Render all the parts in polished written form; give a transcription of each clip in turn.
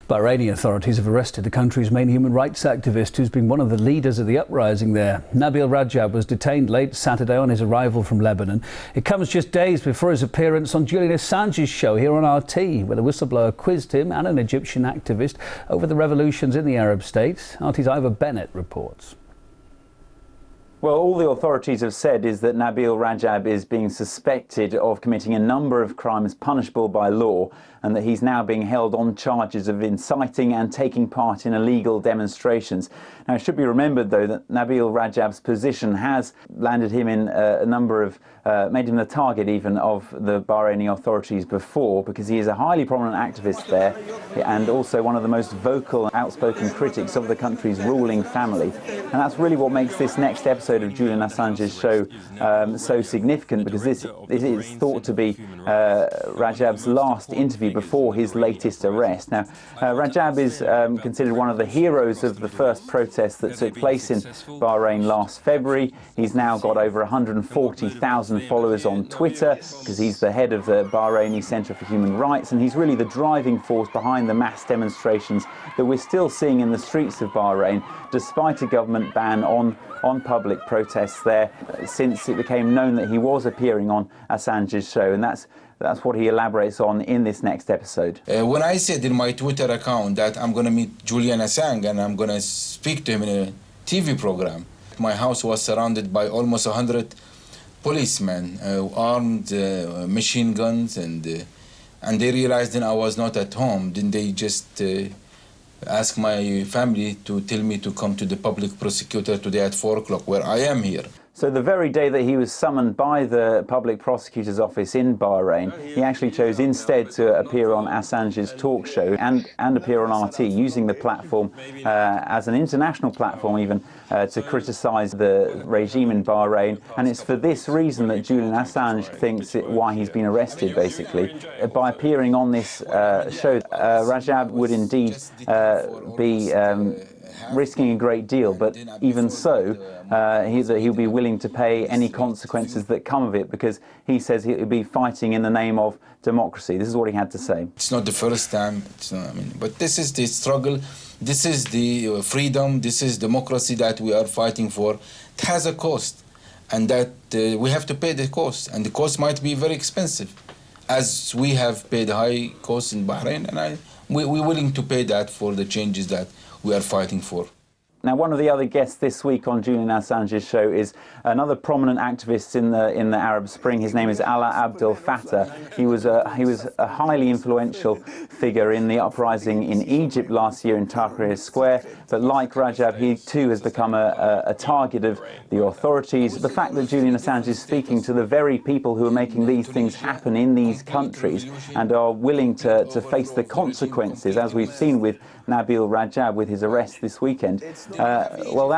Bahraini authorities have arrested the country's main human rights activist who's been one of the leaders of the uprising there. Nabeel Rajab was detained late Saturday on his arrival from Lebanon. It comes just days before his appearance on Julian Assange's show here on RT, where the whistleblower quizzed him and an Egyptian activist over the revolutions in the Arab states. RT's Ivor Bennett reports. Well, all the authorities have said is that Nabeel Rajab is being suspected of committing a number of crimes punishable by law, and that he's now being held on charges of inciting and taking part in illegal demonstrations. Now, it should be remembered, though, that Nabeel Rajab's position has landed him in a number of, made him the target even of the Bahraini authorities before, because he is a highly prominent activist there and also one of the most vocal and outspoken critics of the country's ruling family. And that's really what makes this next episode of Julian Assange's show so significant, because this is thought to be Rajab's last interview before his latest arrest. Now, Rajab is considered one of the heroes of the first protests that took place in Bahrain last February. He's now got over 140,000 followers on Twitter, because he's the head of the Bahraini Centre for Human Rights, and he's really the driving force behind the mass demonstrations that we're still seeing in the streets of Bahrain, despite a government ban on public protests there, since it became known that he was appearing on Assange's show. And that's what he elaborates on in this next episode. When I said in my Twitter account that I'm going to meet Julian Assange and I'm going to speak to him in a TV program, my house was surrounded by almost 100 policemen, armed machine guns, and they realized then I was not at home. Then they just asked my family to tell me to come to the public prosecutor today at 4 o'clock, where I am here. So the very day that he was summoned by the public prosecutor's office in Bahrain, he actually chose instead to appear on Assange's talk show and appear on RT, using the platform as an international platform even to criticise the regime in Bahrain. And it's for this reason that Julian Assange thinks why he's been arrested, basically. By appearing on this show, Rajab would indeed be risking a great deal, but even so, he'll be willing to pay any consequences that come of it, because he says he'll be fighting in the name of democracy. This is what he had to say. It's not the first time, but this is the struggle, this is the freedom, this is democracy that we are fighting for. It has a cost, and that we have to pay the cost, and the cost might be very expensive, as we have paid high costs in Bahrain, and we're willing to pay that for the changes that we are fighting for. Now, one of the other guests this week on Julian Assange's show is another prominent activist in the Arab Spring. His name is Alaa Abdel Fattah. He was a highly influential figure in the uprising in Egypt last year in Tahrir Square. But like Rajab, he too has become a target of the authorities. The fact that Julian Assange is speaking to the very people who are making these things happen in these countries and are willing to face the consequences, as we've seen with Nabeel Rajab with his arrest this weekend. Well,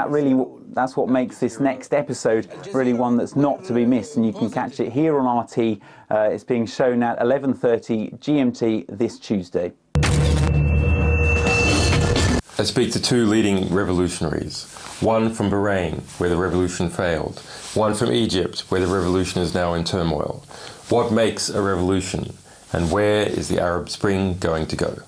that's what makes this next episode really one that's not to be missed, and you can catch it here on RT. It's being shown at 11:30 GMT this Tuesday. I speak to two leading revolutionaries, one from Bahrain, where the revolution failed, one from Egypt, where the revolution is now in turmoil. What makes a revolution, and where is the Arab Spring going to go?